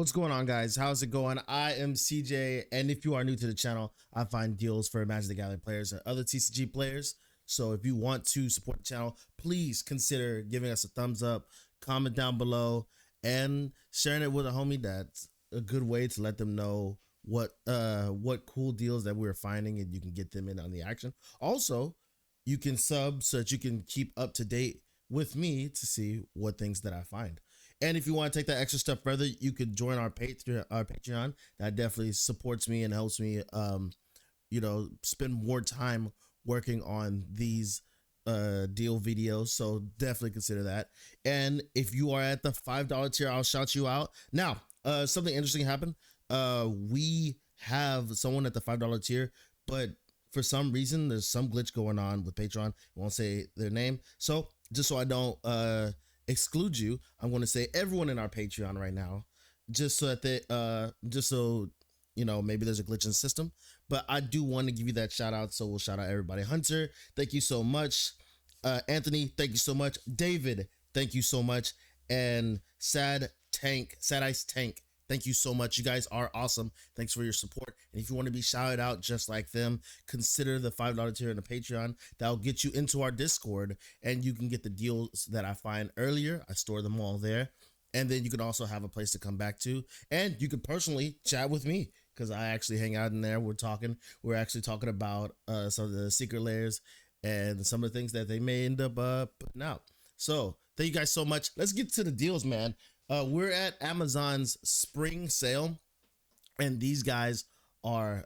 What's going on, guys? How's it going? I am CJ, and if you are new to the channel, I find deals for Magic the Gathering players and other TCG players. So if you want to support the channel, please consider giving us a thumbs up, comment down below, and sharing it with a homie. That's a good way to let them know what cool deals that we're finding, and you can get them in on the action. Also, you can sub so that you can keep up to date with me to see what things that I find. And if you want to take that extra step further, you could join our Patreon. That definitely supports me and helps me, spend more time working on these deal videos. So definitely consider that. And if you are at the $5 tier, I'll shout you out. Now, something interesting happened. We have someone at the $5 tier, but for some reason, there's some glitch going on with Patreon. I won't say their name. So just so I don't exclude you, I'm going to say everyone in our Patreon right now, just so that maybe there's a glitch in the system. But I do want to give you that shout out, so we'll shout out everybody. Hunter, thank you so much. Anthony, thank you so much. David, thank you so much. And Sad Ice Tank, thank you so much. You guys are awesome. Thanks for your support. And if you want to be shouted out just like them, consider the $5 tier in the Patreon. That'll get you into our Discord, and you can get the deals that I find earlier. I store them all there. And then you can also have a place to come back to. And you can personally chat with me, because I actually hang out in there. We're actually talking about some of the secret layers and some of the things that they may end up putting out. So thank you guys so much. Let's get to the deals, man. We're at Amazon's spring sale, and these guys are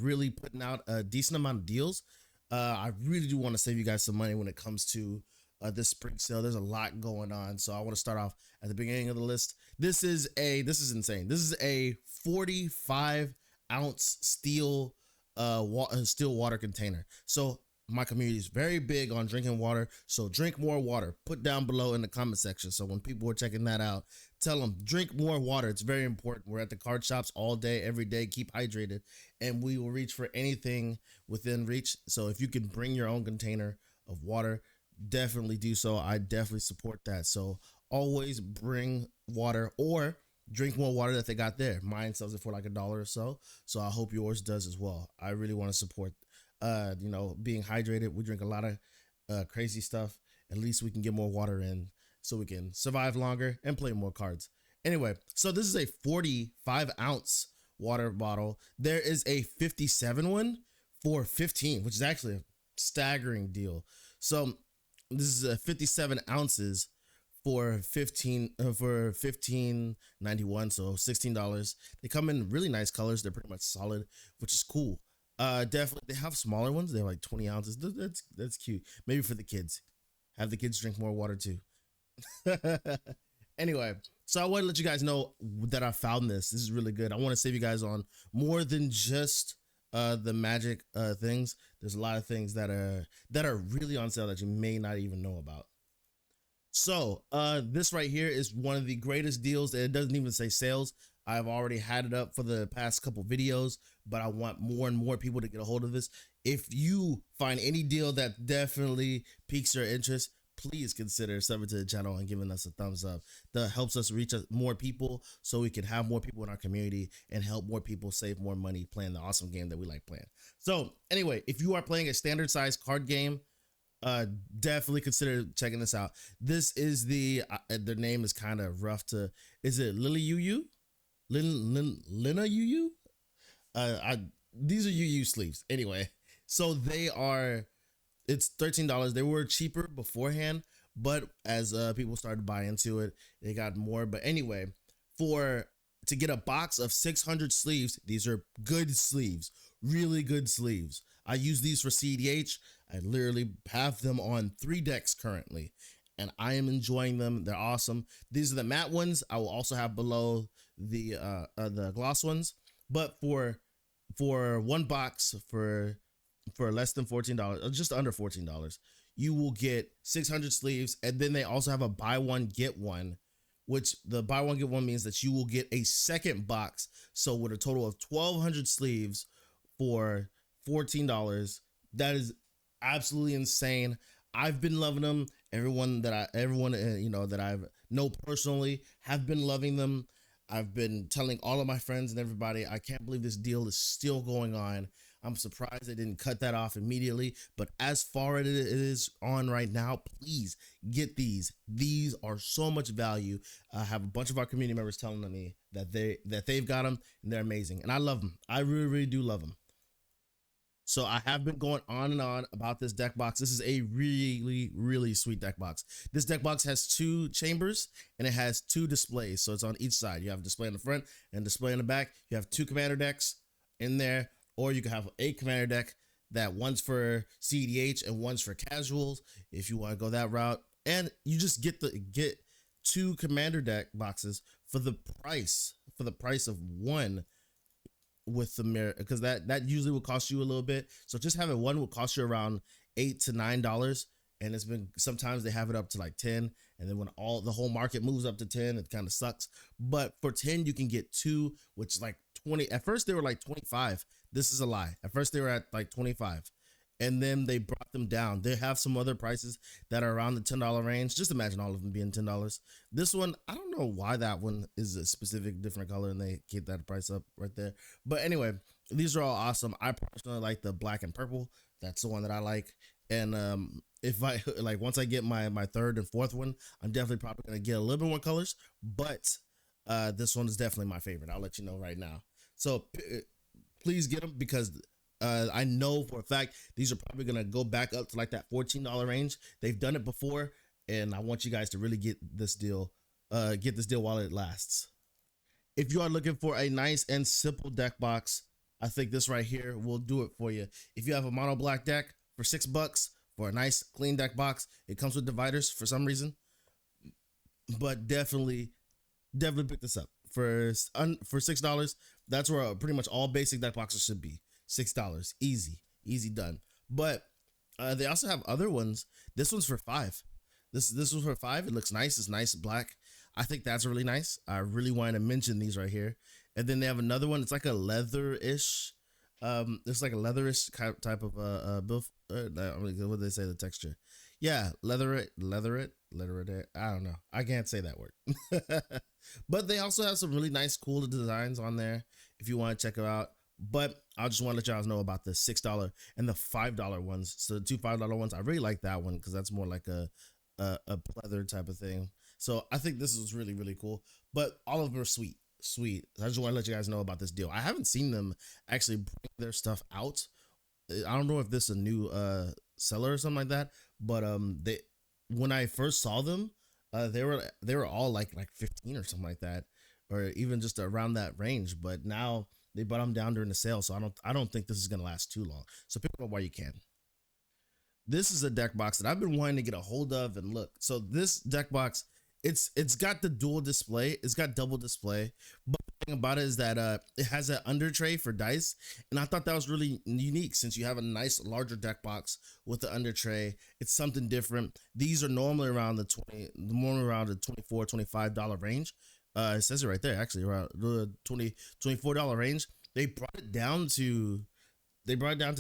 really putting out a decent amount of deals. I really do want to save you guys some money when it comes to this spring sale. There's a lot going on, so I want to start off at the beginning of the list. This is insane. This is a 45-ounce steel water container. So my community is very big on drinking water, so drink more water. Put down below in the comment section, so when people are checking that out, tell them drink more water. It's very important. We're at the card shops all day, every day. Keep hydrated, and we will reach for anything within reach. So if you can bring your own container of water, definitely do so. I definitely support that. So always bring water, or drink more water that they got there. Mine sells it for like $1 or so, so I hope yours does as well. I really want to support being hydrated. We drink a lot of crazy stuff. At least we can get more water in, so we can survive longer and play more cards. Anyway, so this is a 45-ounce water bottle. There is a 57 one for 15, which is actually a staggering deal. So this is a 57 ounces for 15.91, so $16. They come in really nice colors. They're pretty much solid, which is cool. Definitely they have smaller ones. They're like 20 ounces. That's cute. Maybe for the kids. Have the kids drink more water too. Anyway, so I want to let you guys know that I found this. This is really good. I want to save you guys on more than just the magic things. There's a lot of things that are really on sale that you may not even know about. So this right here is one of the greatest deals. It doesn't even say sales. I've already had it up for the past couple videos, but I want more and more people to get a hold of this. If you find any deal that definitely piques your interest, please consider subbing to the channel and giving us a thumbs up. That helps us reach more people, so we can have more people in our community and help more people save more money playing the awesome game that we like playing. So anyway, if you are playing a standard size card game, definitely consider checking this out. This is their name is kind of rough to, is it Lina UU? These are UU sleeves. Anyway, so it's $13. They were cheaper beforehand, but as people started buying into it, they got more. But anyway, to get a box of 600 sleeves, these are good sleeves, really good sleeves. I use these for CDH. I literally have them on 3 decks currently, and I am enjoying them. They're awesome. These are the matte ones. I will also have below the gloss ones. But for one box for less than $14, or just under $14, you will get 600 sleeves, and then they also have a buy one get one, which the buy one get one means that you will get a second box. So with a total of 1,200 sleeves for $14, that is absolutely insane. I've been loving them. Everyone that I know personally have been loving them. I've been telling all of my friends and everybody, I can't believe this deal is still going on. I'm surprised they didn't cut that off immediately. But as far as it is on right now, please get these. These are so much value. I have a bunch of our community members telling me that they've got them and they're amazing, and I love them. I really, really do love them. So I have been going on and on about this deck box. This is a really, really sweet deck box. This deck box has 2 chambers and it has 2 displays. So it's on each side. You have a display in the front and a display in the back. You have 2 commander decks in there, or you can have a commander deck that one's for CDH and one's for casuals if you want to go that route. And you just get 2 commander deck boxes for the price of one with the mirror, because that usually will cost you a little bit. So just having one will cost you around $8 to $9, and it's been, sometimes they have it up to like 10, and then when the whole market moves up to 10, it kind of sucks. But for 10 you can get 2, which is like 20. At first they were like 25. This is a lie. At first they were at like 25, and then they brought them down. They have some other prices that are around the $10 range. Just imagine all of them being $10. This one, I don't know why that one is a specific different color and they keep that price up right there. But anyway, these are all awesome. I personally like the black and purple. That's the one that I like. And if I like, once I get my 3rd and 4th one, I'm definitely probably gonna get a little bit more colors. But this one is definitely my favorite. I'll let you know right now. So please get them, because I know for a fact these are probably gonna go back up to like that $14 range. They've done it before, and I want you guys to really get this deal while it lasts. If you are looking for a nice and simple deck box, I think this right here will do it for you. If you have a mono black deck for $6 for a nice clean deck box, it comes with dividers for some reason, but definitely pick this up for $6. That's where pretty much all basic deck boxes should be. $6, easy done. But they also have other ones. This one's for $5. This was for $5. It looks nice. It's nice black. I think that's really nice. I really wanted to mention these right here. And then they have another one. It's like a leather-ish. It's like a leatherish type of build. What do they say? The texture? Yeah, leatherette. I don't know. I can't say that word. But they also have some really nice, cool designs on there if you want to check it out. But I just want to let y'all know about the $6 and the $5 ones. So the 2 $5 ones, I really like that one because that's more like a pleather type of thing. So I think this is really, really cool. But all of them are sweet. I just want to let you guys know about this deal. I haven't seen them actually bring their stuff out. I don't know if this is a new seller or something like that. But when I first saw them, they were all like 15 or something like that, or even just around that range. But now they brought them down during the sale, so I don't think this is gonna last too long. So pick them up while you can. This is a deck box that I've been wanting to get a hold of and look. So this deck box, it's got the dual display, it's got double display, but the thing about it is that it has an under tray for dice, and I thought that was really unique since you have a nice larger deck box with the under tray. It's something different. These are normally around the $24, $25 range. It says it right there, actually, around the $24 range. They brought it down to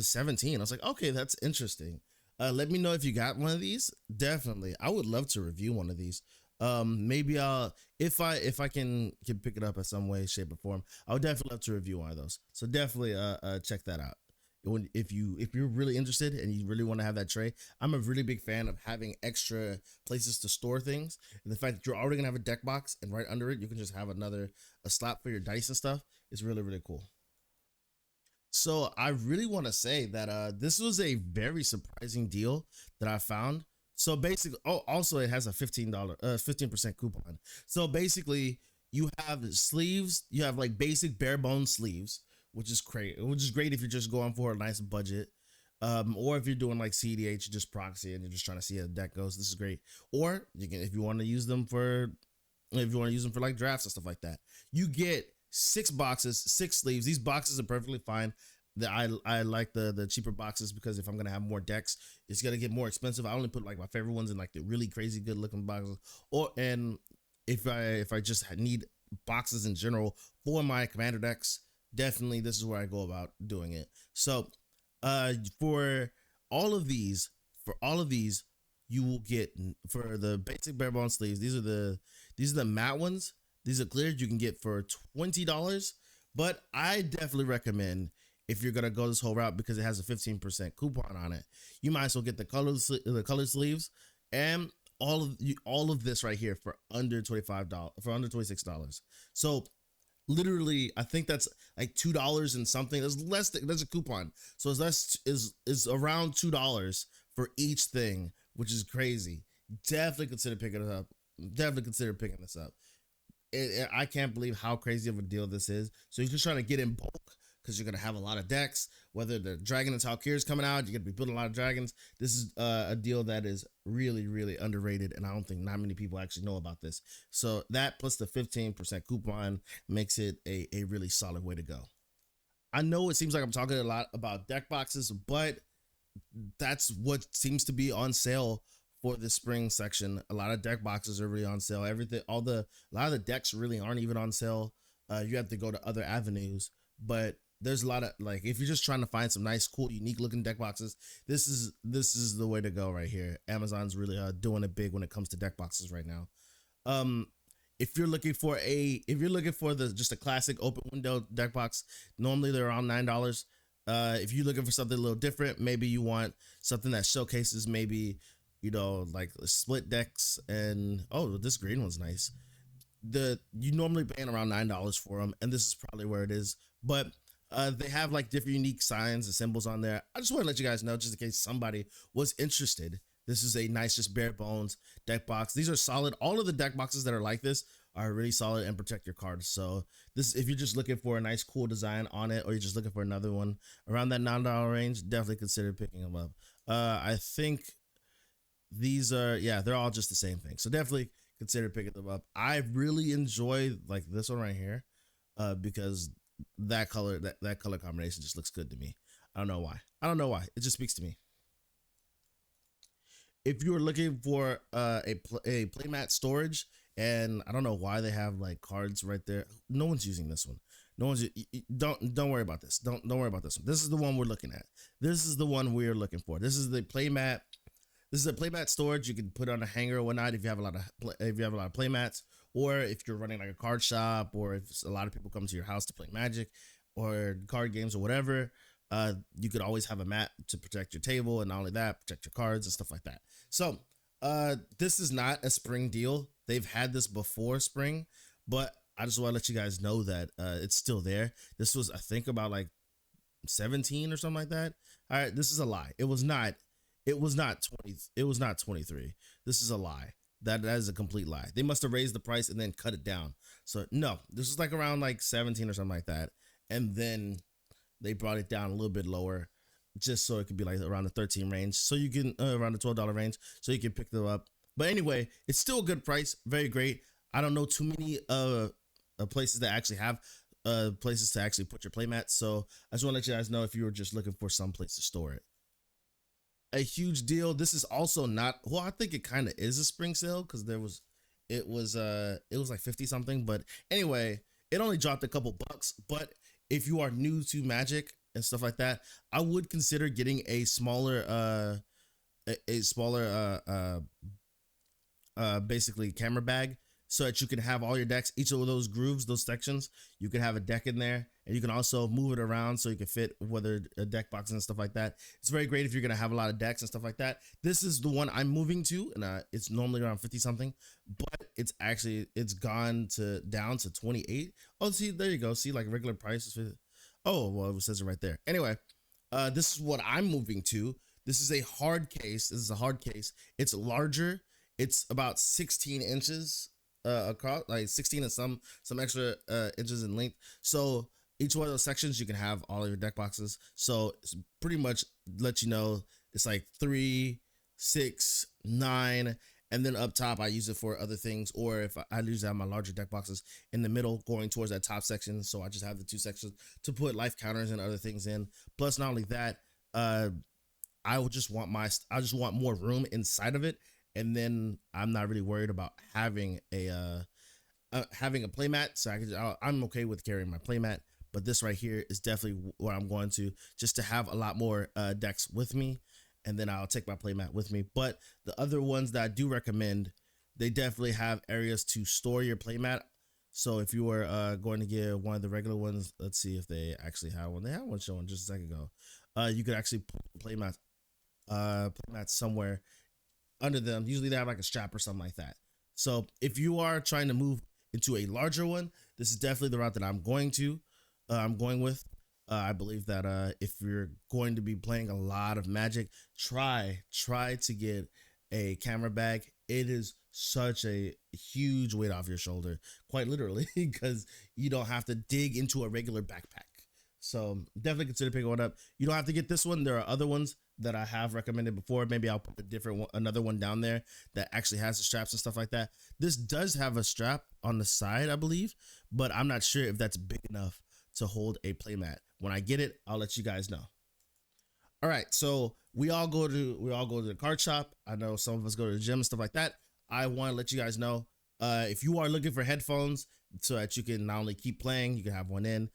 17. I was like, okay, that's interesting. Let me know if you got one of these. Definitely, I would love to review one of these. Maybe if I can pick it up in some way, shape, or form, I would definitely love to review one of those. So definitely check that out. If you're really interested and you really want to have that tray, I'm a really big fan of having extra places to store things, and the fact that you're already gonna have a deck box and right under it you can just have a slot for your dice and stuff is really, really cool. So I really want to say that this was a very surprising deal that I found. So basically, also it has a $15% coupon. So basically, you have sleeves. You have like basic bare bones sleeves, which is great. If you're just going for a nice budget, or if you're doing like CDH, just proxy, and you're just trying to see how the deck goes. This is great. Or you can, if you want to use them for like drafts and stuff like that, you get 6 boxes, 6 sleeves. These boxes are perfectly fine. I like the cheaper boxes because if I'm gonna have more decks, it's gonna get more expensive. I only put like my favorite ones in like the really crazy good looking boxes. And if I just need boxes in general for my commander decks, definitely this is where I go about doing it. So for all of these, you will get, for the basic bare bone sleeves, these are the matte ones. These are cleared you can get for $20, but I definitely recommend if you're gonna go this whole route because it has a 15% coupon on it. You might as well get the color sleeves and all of this right here for under $25 for under $26. So literally, I think that's like $2 and something. There's a coupon, so it's less is around $2 for each thing, which is crazy. Definitely consider picking it up. Definitely consider picking this up. I can't believe how crazy of a deal this is. So you're just trying to get in bulk because you're gonna have a lot of decks. Whether the Dragon and Valkyrie is coming out, you're gonna be building a lot of dragons. This is a deal that is really, really underrated, and I don't think not many people actually know about this. So that plus the 15% coupon makes it a really solid way to go. I know it seems like I'm talking a lot about deck boxes, but that's what seems to be on sale for the spring section. A lot of deck boxes are really on sale. A lot of the decks really aren't even on sale. You have to go to other avenues, but there's a lot of, like, if you're just trying to find some nice, cool, unique looking deck boxes, this is the way to go right here. Amazon's really doing it big when it comes to deck boxes right now. If you're looking for just a classic open window deck box, normally they're around $9. If you're looking for something a little different, maybe you want something that showcases maybe, like split decks, and oh, this green one's nice. You normally paying around $9 for them, and this is probably where it is. But they have like different unique signs and symbols on there. I just want to let you guys know, just in case somebody was interested. This is a nice, just bare bones deck box. These are solid. All of the deck boxes that are like this are really solid and protect your cards. So this, if you're just looking for a nice, cool design on it, or you're just looking for another one around that $9 range, definitely consider picking them up. I think these are, yeah, they're all just the same thing. So definitely consider picking them up. I really enjoy like this one right here, because that color combination just looks good to me. I don't know why. It just speaks to me. If you're looking for a playmat storage, and I don't know why they have like cards right there. No one's using this one. No one's don't worry about this. Don't worry about this one. This is the one we're looking at. This is the one we're looking for. This is the playmat. This is a playmat storage. You can put on a hanger or whatnot if you have a lot of playmats, or if you're running like a card shop, or if a lot of people come to your house to play Magic or card games or whatever. You could always have a mat to protect your table, and not only that, protect your cards and stuff like that. So this is not a spring deal. They've had this before spring, but I just want to let you guys know that it's still there. This was, I think, about like 17 or something like that. All right, this is a lie. It was not 20. It was not 23. This is a lie. That is a complete lie. They must have raised the price and then cut it down. So no, this is like around like 17 or something like that, and then they brought it down a little bit lower, just so it could be like around the 13 range, so you can around the $12 range, so you can pick them up. But anyway, it's still a good price, very great. I don't know too many places that actually have places to actually put your playmats, so I just want to let you guys know if you were just looking for some place to store it. A huge deal. This is also not, well, I think it kind of is a spring sale, because it was like 50 something, but anyway, it only dropped a couple bucks. But if you are new to Magic and stuff like that, I would consider getting a smaller basically camera bag, so that you can have all your decks, each of those grooves, those sections, you can have a deck in there, and you can also move it around so you can fit whether a deck boxes and stuff like that. It's very great if you're gonna have a lot of decks and stuff like that. This is the one I'm moving to, and it's normally around 50 something, but it's gone down to 28. Oh, see, there you go. See, like regular prices. Oh, well, it says it right there. Anyway, this is what I'm moving to. This is a hard case. It's larger. It's about 16 inches across, like 16 and some extra inches in length. So each one of those sections, you can have all of your deck boxes. So it's pretty much let you know it's like 3, 6, 9, and then up top I use it for other things, or if I usually have my larger deck boxes in the middle going towards that top section, so I just have the 2 sections to put life counters and other things in. Plus, not only that, I just want more room inside of it, and then I'm not really worried about having a playmat. So I'm okay with carrying my playmat, but this right here is definitely what I'm going to, just to have a lot more decks with me, and then I'll take my playmat with me. But the other ones that I do recommend, they definitely have areas to store your playmat. So if you were going to get one of the regular ones, let's see if they actually have one. They had one showing just a second ago. You could actually put playmats somewhere under them. Usually they have like a strap or something like that. So if you are trying to move into a larger one, this is definitely the route that I'm going with. I believe that if you're going to be playing a lot of Magic, try to get a camera bag. It is such a huge weight off your shoulder, quite literally, because you don't have to dig into a regular backpack. So definitely consider picking one up. You don't have to get this one. There are other ones that I have recommended before. Maybe I'll put a different one, another one down there that actually has the straps and stuff like that. This does have a strap on the side, I believe, but I'm not sure if that's big enough to hold a playmat. When I get it, I'll let you guys know. All right, so we all go to the card shop. I know some of us go to the gym and stuff like that. I want to let you guys know, if you are looking for headphones so that you can not only keep playing, you can have one in,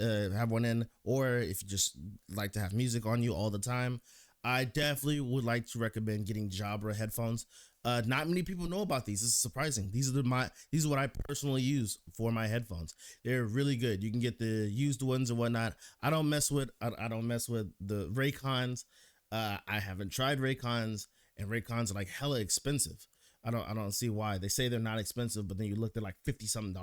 have one in, or if you just like to have music on you all the time, I definitely would like to recommend getting Jabra headphones. Not many people know about these. This is surprising. These are what I personally use for my headphones. They're really good. You can get the used ones and whatnot. I don't mess with the Raycons. I haven't tried Raycons, and Raycons are like hella expensive. I don't see why. They say they're not expensive, but then you look, they're like $50 something.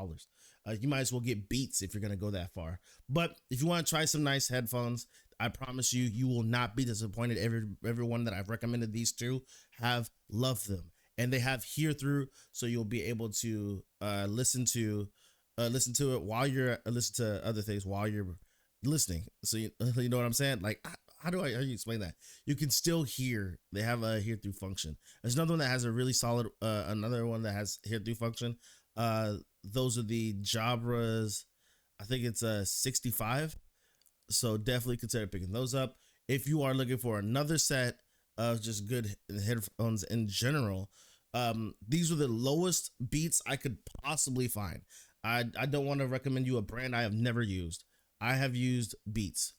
You might as well get Beats if you're gonna go that far. But if you want to try some nice headphones, I promise you, you will not be disappointed. Everyone that I've recommended these to have loved them, and they have hear through, so you'll be able to listen to it while you're listen to other things while you're listening. So you know what I'm saying? Like, how do you explain that? You can still hear. They have a hear through function. There's another one that has a really solid. Another one that has hear through function. Those are the Jabras. I think it's 65. So definitely consider picking those up. If you are looking for another set of just good headphones in general, these are the lowest Beats I could possibly find. I don't want to recommend you a brand I have never used. I have used Beats.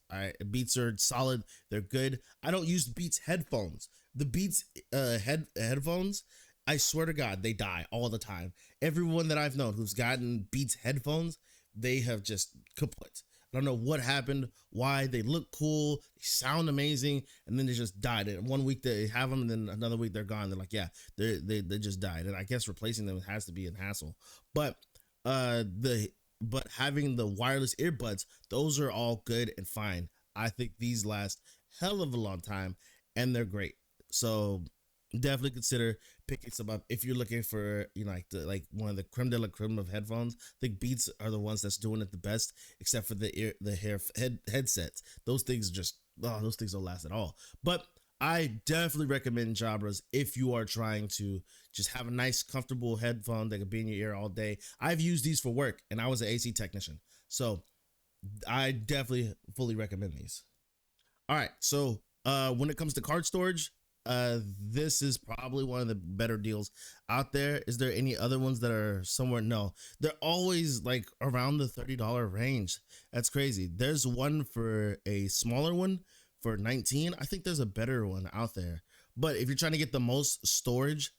Beats are solid. They're good. I don't use Beats headphones. The Beats headphones, I swear to God, they die all the time. Everyone that I've known who's gotten Beats headphones, they have just kaput. I don't know what happened, why. They look cool, they sound amazing, and then they just died. And one week they have them, and then another week they're gone. They're like, yeah, they just died. And I guess replacing them has to be a hassle. But having the wireless earbuds, those are all good and fine. I think these last hell of a long time, and they're great. So definitely consider picking some up if you're looking for, you know, like one of the creme de la creme of headphones. I think Beats are the ones that's doing it the best, except for the headsets. Those things those things don't last at all. But I definitely recommend Jabras if you are trying to just have a nice, comfortable headphone that could be in your ear all day. I've used these for work, and I was an AC technician, so I definitely fully recommend these. All right, so when it comes to card storage, this is probably one of the better deals out there. Is there any other ones that are somewhere? No, they're always like around the $30 range. That's crazy. There's one for a smaller one for 19. I think there's a better one out there. But if you're trying to get the most storage,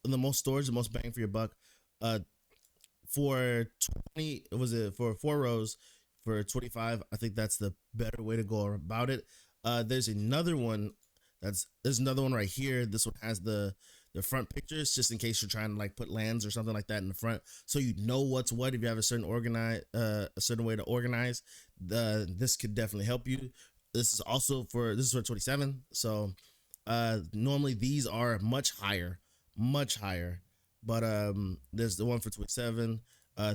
the most bang for your buck, for 20, was it for 4 rows for 25? I think that's the better way to go about it. There's another one there's another one right here. This one has the front pictures, just in case you're trying to like put lands or something like that in the front, so you know what's what. If you have a certain way to organize, this could definitely help you. This is for 27. So normally these are much higher, but there's the one for 27.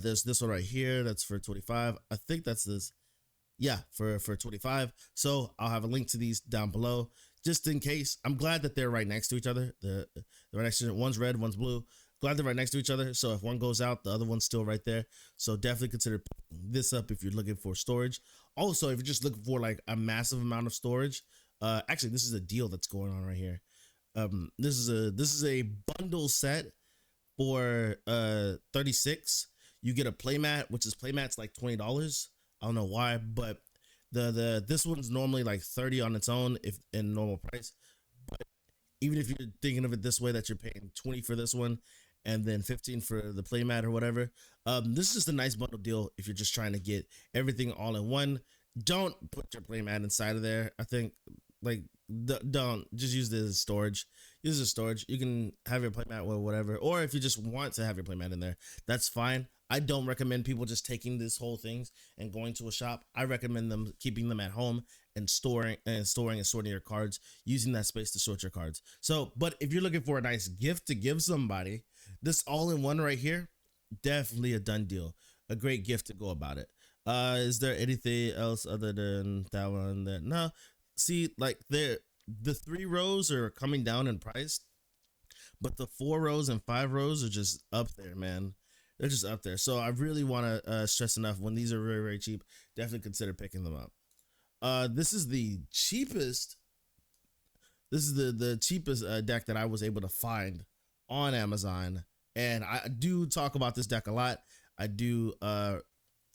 There's this one right here that's for 25. I think that's this. Yeah, for 25. So I'll have a link to these down below, just in case. I'm glad that they're right next to each other. They're right next to it. One's red, one's blue. Glad they're right next to each other. So if one goes out, the other one's still right there. So definitely consider picking this up if you're looking for storage. Also, if you're just looking for like a massive amount of storage, actually this is a deal that's going on right here. This is a bundle set for 36. You get a playmat, which is playmat's like $20. I don't know why, but this one's normally like 30 on its own if in normal price. But even if you're thinking of it this way, that you're paying 20 for this one, and then 15 for the playmat or whatever. This is just a nice bundle deal if you're just trying to get everything all in one. Don't put your playmat inside of there. I think like don't just use this as storage. Use it as storage. You can have your playmat or whatever, or if you just want to have your playmat in there, that's fine. I don't recommend people just taking this whole things and going to a shop. I recommend them keeping them at home and storing and sorting your cards, using that space to sort your cards. So, but if you're looking for a nice gift to give somebody, this all-in-one right here, definitely a done deal. A great gift to go about it. Is there anything else other than that one? That no. See, like the 3 rows are coming down in price, but the 4 rows and 5 rows are just up there, man. They're just up there. So I really want to stress enough, when these are very, very cheap, definitely consider picking them up. This is the cheapest. This is the cheapest deck that I was able to find on Amazon, and I do talk about this deck a lot. I do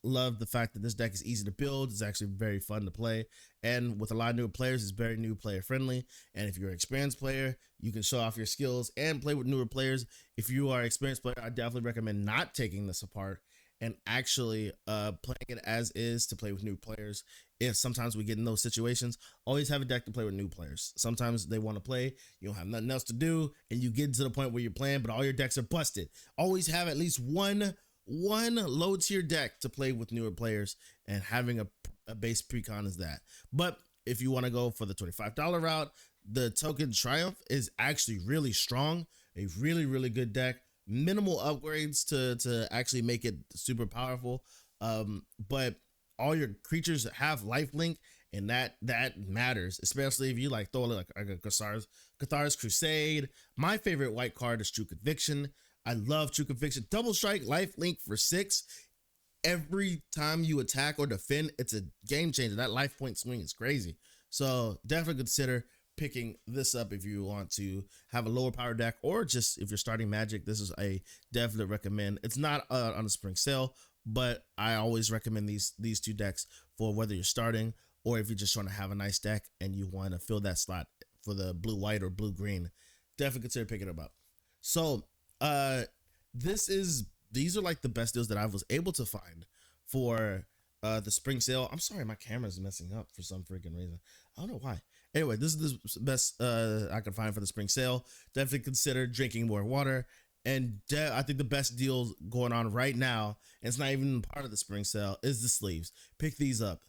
love the fact that this deck is easy to build. It's actually very fun to play, and with a lot of newer players, it's very new player friendly. And if you're an experienced player, you can show off your skills and play with newer players. If you are an experienced player, I definitely recommend not taking this apart and actually playing it as is to play with new players. If sometimes we get in those situations, always have a deck to play with new players. Sometimes they want to play, you don't have nothing else to do, and you get to the point where you're playing, but all your decks are busted. Always have at least one low tier deck to play with newer players, and having a base precon is that. But if you want to go for the $25 route, the Token Triumph is actually really strong, a really, really good deck. Minimal upgrades to actually make it super powerful, but all your creatures have lifelink, and that matters, especially if you like throw like a Cathar's Crusade. My favorite white card is True Conviction. I love True Conviction. Double strike, lifelink for 6. Every time you attack or defend, it's a game changer. That life point swing is crazy. So definitely consider picking this up if you want to have a lower power deck, or just if you're starting Magic. This is a definite recommend. It's not on a spring sale, but I always recommend these 2 decks for whether you're starting or if you're just trying to have a nice deck and you want to fill that slot for the blue white or blue green. Definitely consider picking them up. So these are like the best deals that I was able to find for the spring sale. I'm sorry, my camera's messing up for some freaking reason. I don't know why. Anyway, this is the best I can find for the spring sale. Definitely consider drinking more water. And I think the best deal going on right now, and it's not even part of the spring sale, is the sleeves. Pick these up.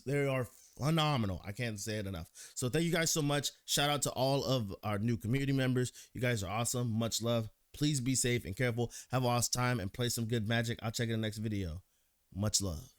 They are phenomenal. I can't say it enough. So thank you guys so much. Shout out to all of our new community members. You guys are awesome. Much love. Please be safe and careful. Have an awesome time and play some good Magic. I'll check you in the next video. Much love.